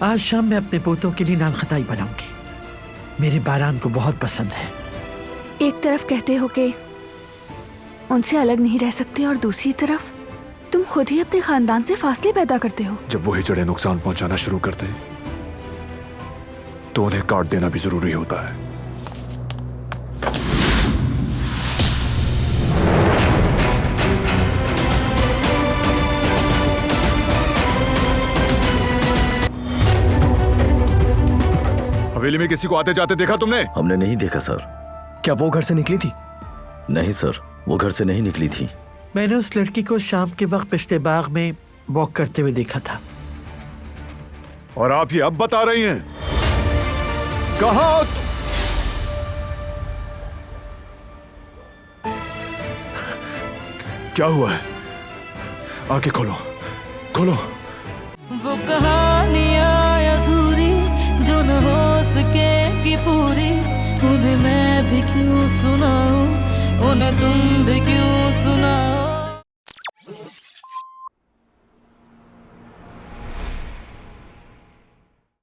आज शाम मैं अपने पोतों के लिए नान खटाई बनाऊंगी। मेरे बारान को बहुत पसंद है। एक तरफ कहते हो कि उनसे अलग नहीं रह सकते और दूसरी तरफ तुम खुद ही अपने खानदान से फासले पैदा करते हो। जब वो हिजड़े नुकसान पहुंचाना शुरू करते हैं तो उन्हें काट देना भी जरूरी होता है। हवेली में किसी को आते जाते देखा तुमने? हमने नहीं देखा सर। क्या वो घर से निकली थी? नहीं सर, वो घर से नहीं निकली थी। मैंने उस लड़की को शाम के वक्त पिछले बाग में वॉक करते हुए देखा था। और आप ये अब बता रही हैं? कहाँ? क्या हुआ है? आंखें खोलो, खोलो। वो कहानियां अधूरी जो न हो सके कि पूरी, उन्हें मैं भी क्यों सुनाऊं, उन्हें तुम भी क्यों